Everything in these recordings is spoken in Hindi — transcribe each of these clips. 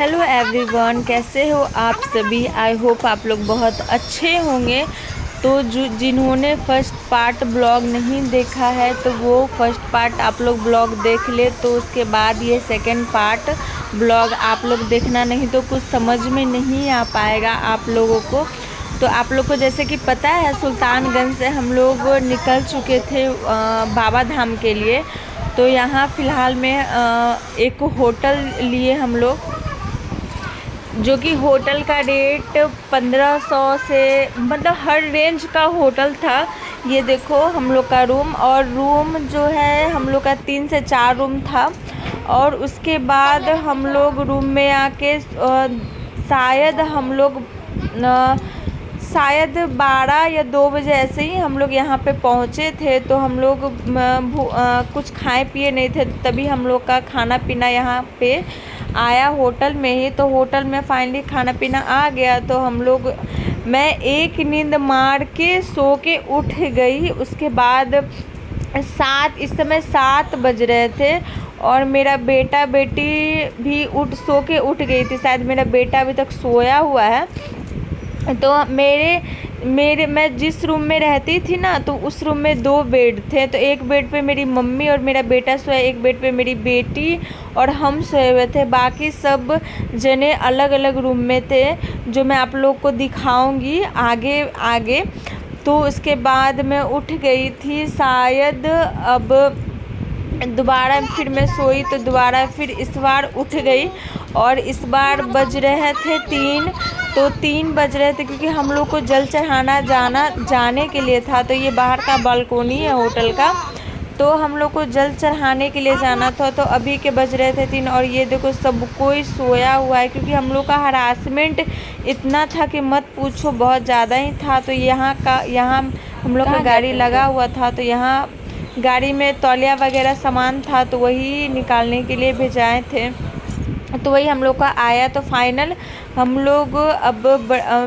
हेलो एवरीवन, कैसे हो आप सभी। आई होप आप लोग बहुत अच्छे होंगे। तो जो जिन्होंने फर्स्ट पार्ट ब्लॉग नहीं देखा है तो वो फर्स्ट पार्ट आप लोग ब्लॉग देख ले, तो उसके बाद ये सेकंड पार्ट ब्लॉग आप लोग देखना, नहीं तो कुछ समझ में नहीं आ पाएगा आप लोगों को। तो आप लोग को जैसे कि पता है, सुल्तानगंज से हम लोग निकल चुके थे बाबा धाम के लिए। तो यहाँ फ़िलहाल में एक होटल लिए हम लोग, जो कि होटल का रेट 1500 से मतलब हर रेंज का होटल था। ये देखो हम लोग का रूम, और रूम जो है हम लोग का 3 से 4 रूम था। और उसके बाद हम लोग रूम में आके शायद हम लोग शायद 12 या 2 बजे ऐसे ही हम लोग यहाँ पे पहुँचे थे। तो हम लोग कुछ खाए पिए नहीं थे, तभी हम लोग का खाना पीना यहाँ पे आया होटल में ही। तो होटल में फाइनली खाना पीना आ गया। तो हम लोग मैं एक नींद मार के सो के उठ गई। उसके बाद इस समय 7 बज रहे थे, और मेरा बेटा बेटी भी सो के उठ गई थी। शायद मेरा बेटा अभी तक सोया हुआ है। तो मैं जिस रूम में रहती थी ना, तो उस रूम में 2 बेड थे। तो एक बेड पे मेरी मम्मी और मेरा बेटा सोया, एक बेड पे मेरी बेटी और हम सोए हुए थे। बाकी सब जने अलग अलग रूम में थे, जो मैं आप लोग को दिखाऊंगी आगे आगे। तो उसके बाद मैं उठ गई थी शायद। अब दोबारा फिर मैं सोई, तो दोबारा फिर इस बार उठ गई, और इस बार बज रहे थे 3। तो 3 बज रहे थे, क्योंकि हम लोग को जल चढ़ाना जाने के लिए था। तो ये बाहर का बालकोनी है होटल का, तो हम लोग को जल चढ़ाने के लिए जाना था। तो अभी के बज रहे थे 3, और ये देखो सब कोई सोया हुआ है, क्योंकि हम लोग का हरासमेंट इतना था कि मत पूछो, बहुत ज़्यादा ही था। तो यहाँ हम लोग का गाड़ी लगा हुआ था, तो यहाँ गाड़ी में तौलिया वगैरह सामान था, तो वही निकालने के लिए भेजाए थे। तो वही हम लोग का आया। तो फाइनल हम लोग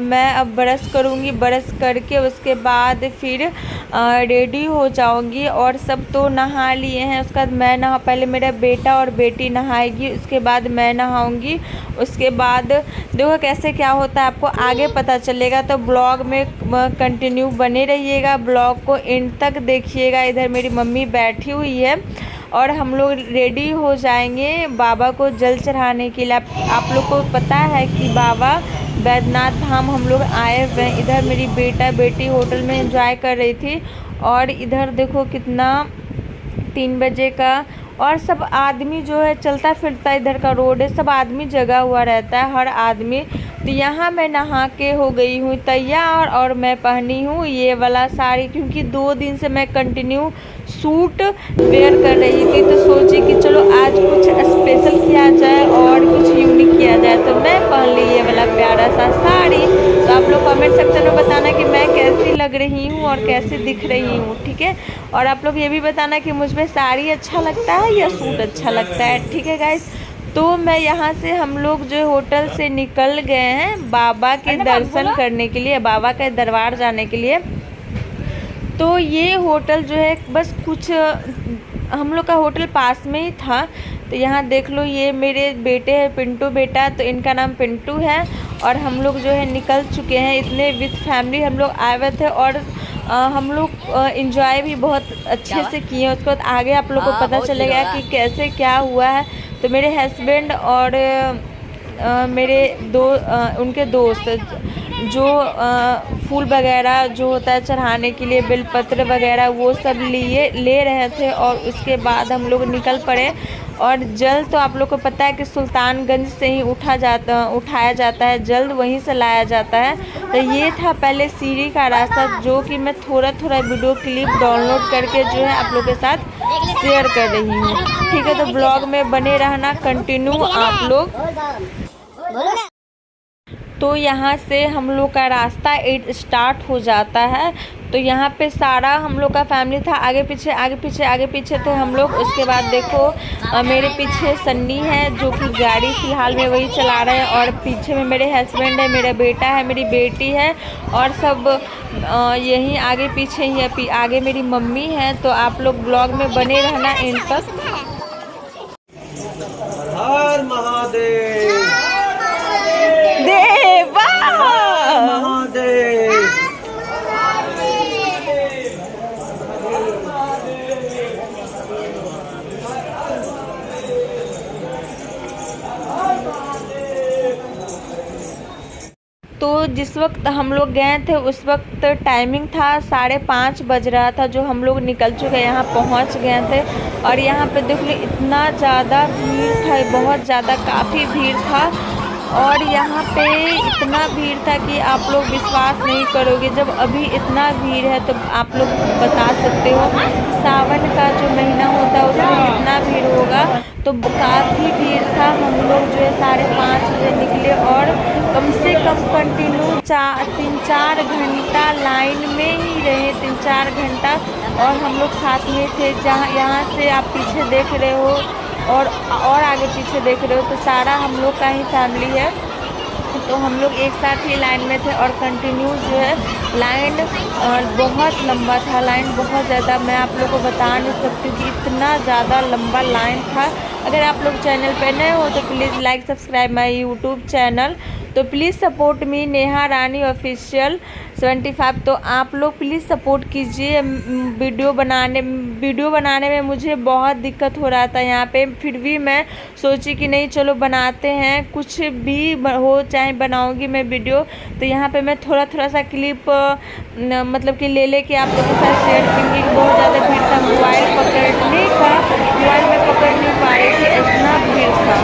मैं अब ब्रश करूँगी, ब्रश करके उसके बाद फिर रेडी हो जाऊँगी। और सब तो नहा लिए हैं, उसके बाद मैं पहले मेरा बेटा और बेटी नहाएगी, उसके बाद मैं नहाऊँगी। उसके बाद देखो कैसे क्या होता है, आपको आगे पता चलेगा। तो ब्लॉग में कंटिन्यू बने रहिएगा, ब्लॉग को एंड तक देखिएगा। इधर मेरी मम्मी बैठी हुई है, और हम लोग रेडी हो जाएंगे बाबा को जल चढ़ाने के लिए। आप लोग को पता है कि बाबा बैद्यनाथ धाम हम लोग आए हुए हैं। इधर मेरी बेटा बेटी होटल में एंजॉय कर रही थी, और इधर देखो कितना 3 बजे का, और सब आदमी जो है चलता फिरता, इधर का रोड है, सब आदमी जगा हुआ रहता है, हर आदमी। तो यहाँ मैं नहा के हो गई हूँ तैयार, और मैं पहनी हूँ ये वाला साड़ी, क्योंकि 2 दिन से मैं कंटिन्यू सूट वेयर कर रही थी। तो सोची कि चलो आज कुछ स्पेशल किया जाए और कुछ यूनिक किया जाए, तो मैं पहन ली ये वाला प्यारा सा साड़ी। तो आप लोग कमेंट सेक्शन में बताना कि मैं कैसी लग रही हूँ और कैसी दिख रही हूँ, ठीक है। और आप लोग ये भी बताना कि मुझ में साड़ी अच्छा लगता है या सूट अच्छा लगता है, ठीक है गाइस। तो मैं यहाँ से हम लोग जो होटल से निकल गए हैं बाबा के दर्शन करने के लिए, बाबा के दरबार जाने के लिए। तो ये होटल जो है बस कुछ हम लोग का होटल पास में ही था। तो यहाँ देख लो, ये मेरे बेटे हैं पिंटू बेटा, तो इनका नाम पिंटू है। और हम लोग जो है निकल चुके हैं, इतने विद फैमिली हम लोग आए हुए थे, और हम लोग इंजॉय भी बहुत अच्छे से किए। उसके बाद आगे आप लोग को पता चलेगा कि कैसे क्या हुआ है। तो मेरे हस्बैंड और मेरे उनके दोस्त जो फूल वगैरह जो होता है चढ़ाने के लिए, बेलपत्र वगैरह, वो सब ले रहे थे। और उसके बाद हम लोग निकल पड़े। और जल तो आप लोग को पता है कि सुल्तानगंज से ही उठाया जाता है, जल्द वहीं से लाया जाता है। तो ये था पहले सीढ़ी का रास्ता, जो कि मैं थोड़ा वीडियो क्लिप डाउनलोड करके जो है आप लोग के साथ शेयर कर रही हूँ, ठीक है। तो ब्लॉग में बने रहना कंटिन्यू आप लोग। तो यहाँ से हम लोग का रास्ता स्टार्ट हो जाता है। तो यहाँ पे सारा हम लोग का फैमिली था, आगे पीछे थे हम लोग। उसके बाद देखो मेरे पीछे सन्नी है, जो कि गाड़ी फ़िलहाल में वही चला रहे हैं, और पीछे में मेरे हस्बैंड है, मेरा बेटा है, मेरी बेटी है, और सब यहीं आगे पीछे ही है। आगे मेरी मम्मी है। तो आप लोग ब्लॉग में बने रहना एंड तक। हर महादेव। तो जिस वक्त हम लोग गए थे उस वक्त टाइमिंग था 5:30 बज रहा था, जो हम लोग निकल चुके यहाँ पहुँच गए थे। और यहाँ पे देख लो इतना ज़्यादा भीड़ था, बहुत ज़्यादा काफ़ी भीड़ था। और यहाँ पे इतना भीड़ था कि आप लोग विश्वास नहीं करोगे, जब अभी इतना भीड़ है तो आप लोग बता सकते हो सावन का जो महीना होता है उसमें कितना भीड़ होगा। तो काफ़ी भीड़ था। हम लोग जो है 5:30 बजे निकले और कम से कम कंटिन्यू 3-4 घंटा लाइन में ही रहे, 3-4 घंटा। और हम लोग साथ में थे, जहाँ यहाँ से आप पीछे देख रहे हो और आगे पीछे देख रहे हो तो सारा हम लोग का ही फैमिली है। तो हम लोग एक साथ ही लाइन में थे और कंटिन्यू जो है लाइन बहुत लंबा था, लाइन बहुत ज़्यादा, मैं आप लोगों को बता नहीं सकती कि इतना ज़्यादा लंबा लाइन था। अगर आप लोग चैनल पे नए हो तो please like subscribe my YouTube channel. तो please support me Neha Rani official 75। तो आप लोग प्लीज़ सपोर्ट कीजिए। वीडियो बनाने में मुझे बहुत दिक्कत हो रहा था यहाँ पे, फिर भी मैं सोची कि नहीं चलो बनाते हैं, कुछ भी हो चाहे बनाऊंगी मैं वीडियो। तो यहाँ पे मैं थोड़ा सा क्लिप मतलब कि ले के आप लोगों के साथ शेयर करूँगी। बहुत ज़्यादा भीड़ था, मोबाइल में पकड़ नहीं पा रही थी, इतना भीड़ था।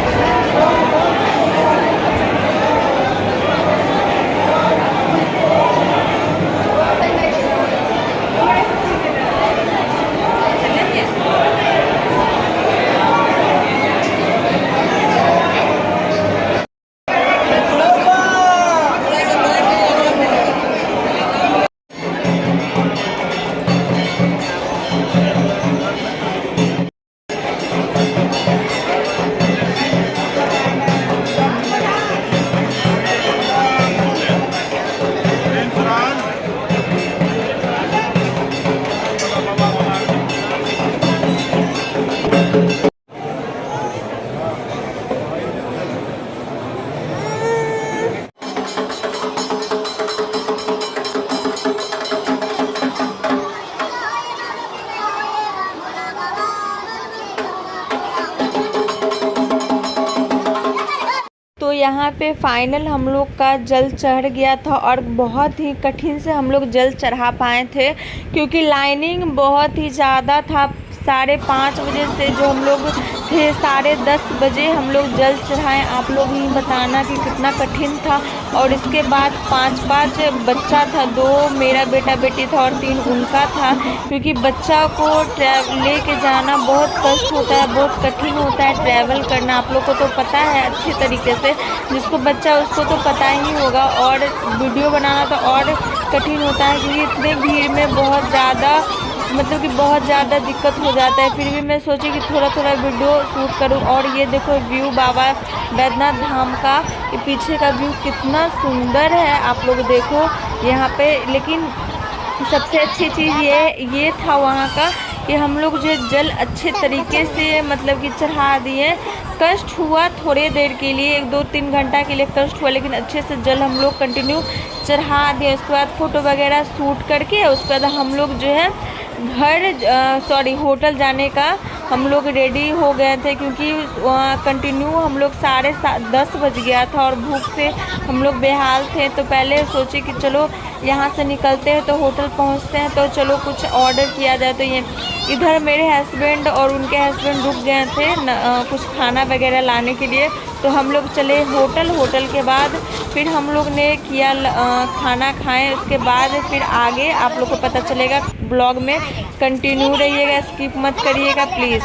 तो यहाँ पे फाइनल हम लोग का जल चढ़ गया था और बहुत ही कठिन से हम लोग जल चढ़ा पाए थे, क्योंकि लाइनिंग बहुत ही ज़्यादा था। 5:30 बजे से जो हम लोग थे 10:30 बजे हम लोग जल चढ़ाएँ। आप लोग ही बताना कि कितना कठिन था। और इसके बाद 5 बच्चा था, 2 मेरा बेटा बेटी था और 3 उनका था, क्योंकि बच्चा को ले के जाना बहुत कष्ट होता है, बहुत कठिन होता है ट्रैवल करना। आप लोग को तो पता है अच्छी तरीके से, जिसको बच्चा उसको तो पता ही होगा। और वीडियो बनाना तो और कठिन होता है, क्योंकि इतने भीड़ में बहुत ज़्यादा मतलब कि बहुत ज़्यादा दिक्कत हो जाता है। फिर भी मैं सोची कि थोड़ा वीडियो शूट करूं। और ये देखो व्यू बाबा बैद्यनाथ धाम का, ये पीछे का व्यू कितना सुंदर है, आप लोग देखो यहाँ पे। लेकिन सबसे अच्छी चीज़ ये था वहाँ का कि हम लोग जो जल अच्छे तरीके से मतलब कि चढ़ा दिए। कष्ट हुआ थोड़े देर के लिए, 1-2-3 घंटा के लिए कष्ट हुआ, लेकिन अच्छे से जल हम लोग कंटिन्यू चढ़ा दिए। उसके बाद फ़ोटो वगैरह शूट करके उसके बाद हम लोग जो है होटल जाने का हम लोग रेडी हो गए थे, क्योंकि कंटिन्यू हम लोग 10:30 बज गया था और भूख से हम लोग बेहाल थे। तो पहले सोचे कि चलो यहाँ से निकलते हैं तो होटल पहुँचते हैं, तो चलो कुछ ऑर्डर किया जाए। तो ये इधर मेरे हस्बैंड और उनके हस्बैंड रुक गए थे कुछ खाना वगैरह लाने के लिए। तो हम लोग चले होटल के बाद फिर हम लोग ने किया खाना खाएं। उसके बाद फिर आगे आप लोग को पता चलेगा। ब्लॉग में कंटिन्यू रहिएगा, स्किप मत करिएगा प्लीज़।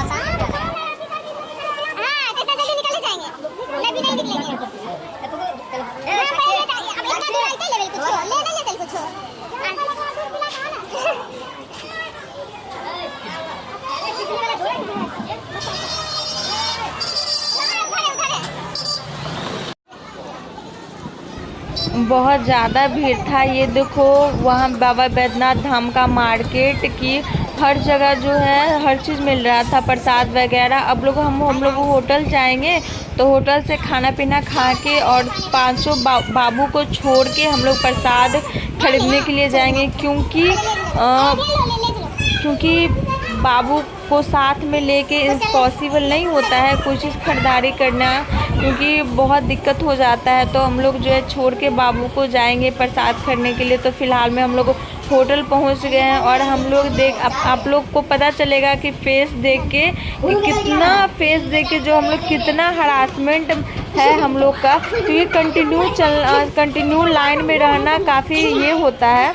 बहुत ज़्यादा भीड़ था। ये देखो वहाँ बाबा बैद्यनाथ धाम का मार्केट की हर जगह जो है हर चीज़ मिल रहा था, प्रसाद वगैरह। अब लोग हम लोग होटल जाएंगे तो होटल से खाना पीना खा के और 500 बाबू को छोड़ के हम लोग प्रसाद खरीदने के लिए जाएंगे, क्योंकि बाबू को साथ में लेके पॉसिबल नहीं होता है कोई चीज़ खरीदारी करना, क्योंकि बहुत दिक्कत हो जाता है। तो हम लोग जो है छोड़ के बाबू को जाएंगे प्रसाद करने के लिए। तो फ़िलहाल में हम लोग होटल पहुंच गए हैं और हम लोग आप लोग को पता चलेगा कि फेस देख के जो हम लोग कितना हरासमेंट है हम लोग का। तो ये कंटिन्यू लाइन में रहना काफ़ी ये होता है।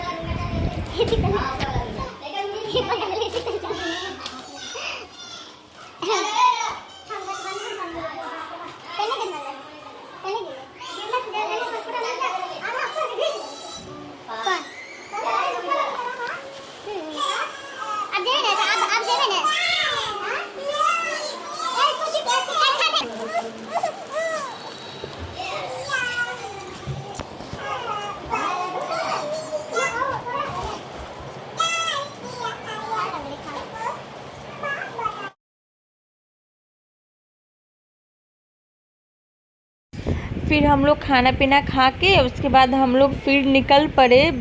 फिर हम लोग खाना पीना खा के उसके बाद हम लोग फिर निकल पड़े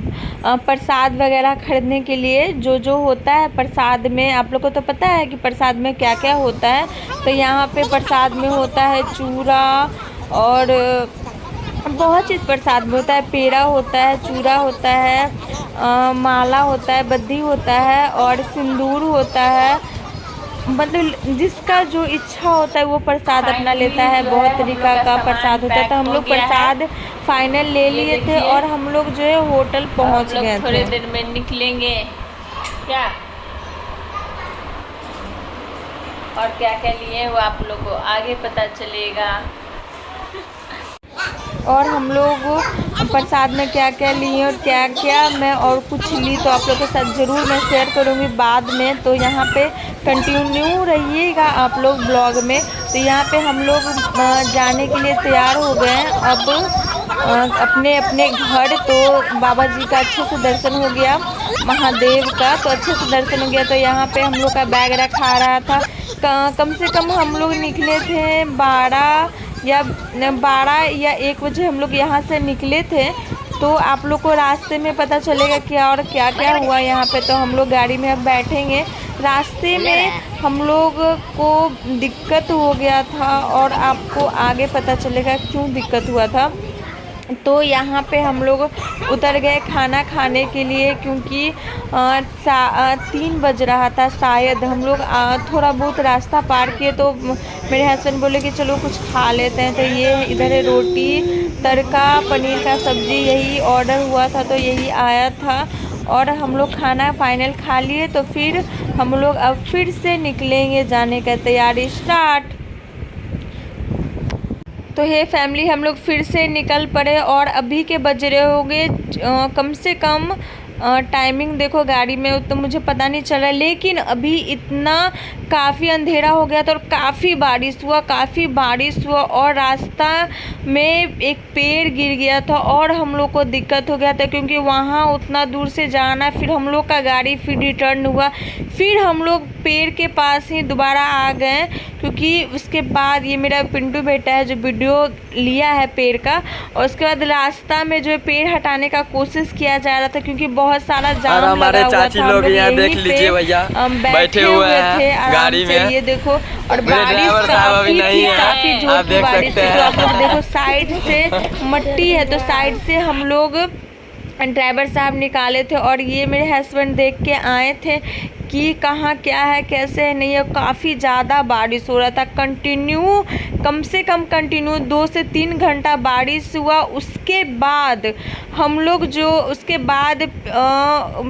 प्रसाद वगैरह खरीदने के लिए। जो होता है प्रसाद में, आप लोग को तो पता है कि प्रसाद में क्या क्या होता है। तो यहाँ पे प्रसाद में होता है चूड़ा और बहुत चीज़ प्रसाद में होता है। पेड़ा होता है, चूड़ा होता है, माला होता है, बद्दी होता है और सिंदूर होता है। मतलब जिसका जो इच्छा होता है वो प्रसाद अपना लेता है। बहुत तरीका का प्रसाद होता है। तो हम लोग प्रसाद फाइनल ले लिए थे और हम लोग जो है होटल पहुंच गए थे। थोड़ी देर में निकलेंगे क्या, और क्या क्या लिए वो आप लोग को आगे पता चलेगा। और हम लोग प्रसाद में क्या क्या लिए और क्या क्या मैं और कुछ ली तो आप लोगों के साथ ज़रूर मैं शेयर करूँगी बाद में। तो यहाँ पे कंटिन्यू रहिएगा आप लोग ब्लॉग में। तो यहाँ पे हम लोग जाने के लिए तैयार हो गए हैं अब अपने अपने घर। तो बाबा जी का अच्छे से दर्शन हो गया, महादेव का तो अच्छे से दर्शन हो गया। तो यहाँ पे हम लोग का बैग रखा रहा था। कम से कम हम लोग निकले थे 12 या 1 बजे हम लोग यहाँ से निकले थे। तो आप लोग को रास्ते में पता चलेगा क्या और क्या क्या हुआ यहाँ पे। तो हम लोग गाड़ी में अब बैठेंगे। रास्ते में हम लोग को दिक्कत हो गया था और आपको आगे पता चलेगा क्यों दिक्कत हुआ था। तो यहाँ पे हम लोग उतर गए खाना खाने के लिए, क्योंकि 3 बज रहा था शायद। हम लोग थोड़ा बहुत रास्ता पार किए तो मेरे हस्बैंड बोले कि चलो कुछ खा लेते हैं। तो ये इधर है रोटी तड़का पनीर का सब्ज़ी, यही ऑर्डर हुआ था तो यही आया था। और हम लोग खाना फाइनल खा लिए। तो फिर हम लोग अब फिर से निकलेंगे, जाने का तैयारी स्टार्ट। तो ये फैमिली हम लोग फिर से निकल पड़े और अभी के बज रहे होंगे कम से कम टाइमिंग देखो गाड़ी में तो मुझे पता नहीं चल रहा, लेकिन अभी इतना काफ़ी अंधेरा हो गया था और काफ़ी बारिश हुआ और रास्ता में एक पेड़ गिर गया था और हम लोग को दिक्कत हो गया था, क्योंकि वहाँ उतना दूर से जाना। फिर हम लोग का गाड़ी फिर रिटर्न हुआ। फिर हम लोग पेड़ के पास ही दोबारा आ गए, क्योंकि उसके बाद ये मेरा पिंटू बेटा है जो वीडियो लिया है पेड़ का। और उसके बाद रास्ता में जो पेड़ हटाने का कोशिश किया जा रहा था, क्योंकि बहुत सारा जाम हमारे लगा हुआ चाची था। लोग यहाँ देख लीजिए भैया बैठे हुए हैं गाड़ी में, ये देखो। और बारिश काफी जोर की बारिश थी। तो आप लोग देखो साइड से मट्टी है, तो साइड से हम लोग ड्राइवर साहब निकाले थे। और ये मेरे हस्बैंड देख के आए थे कि कहाँ क्या है कैसे है नहीं है। काफ़ी ज़्यादा बारिश हो रहा था, कम से कम 2 से 3 घंटा बारिश हुआ। उसके बाद हम लोग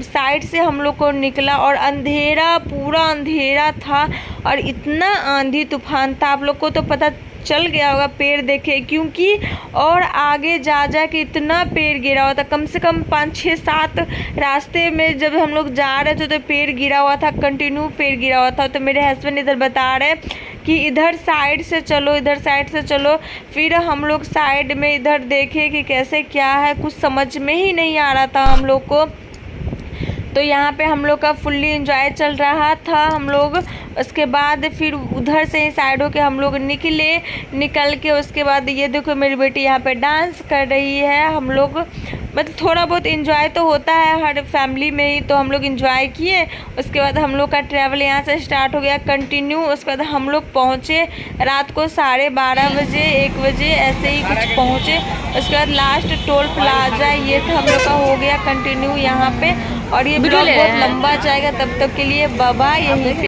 साइड से हम लोग को निकला और अंधेरा, पूरा अंधेरा था और इतना आंधी तूफान था। आप लोग को तो पता चल गया होगा पेड़ देखे, क्योंकि और आगे जा के इतना पेड़ गिरा हुआ था। कम से कम 5, 6, 7 रास्ते में जब हम लोग जा रहे थे तो पेड़ गिरा हुआ था, कंटिन्यू पेड़ गिरा हुआ था। तो मेरे हस्बैंड इधर बता रहे कि इधर साइड से चलो। फिर हम लोग साइड में इधर देखे कि कैसे क्या है, कुछ समझ में ही नहीं आ रहा था हम लोग को। तो यहाँ पे हम लोग का फुल्ली एंजॉय चल रहा था। हम लोग उसके बाद फिर उधर से ही साइड होके हम लोग निकल के उसके बाद ये देखो मेरी बेटी यहाँ पे डांस कर रही है। हम लोग मतलब थोड़ा बहुत इंजॉय तो होता है हर फैमिली में ही, तो हम लोग इंजॉय किए। उसके बाद हम लोग का ट्रैवल यहाँ से स्टार्ट हो गया कंटिन्यू। उसके बाद हम लोग पहुँचे रात को 12:30 बजे 1 बजे ऐसे ही कुछ पहुँचे। उसके बाद लास्ट टोल प्लाजा ये था हम लोग का हो गया कंटिन्यू यहाँ पे। और ये ब्लॉग बहुत लंबा जाएगा, तब तक के लिए बाय बाय। यहीं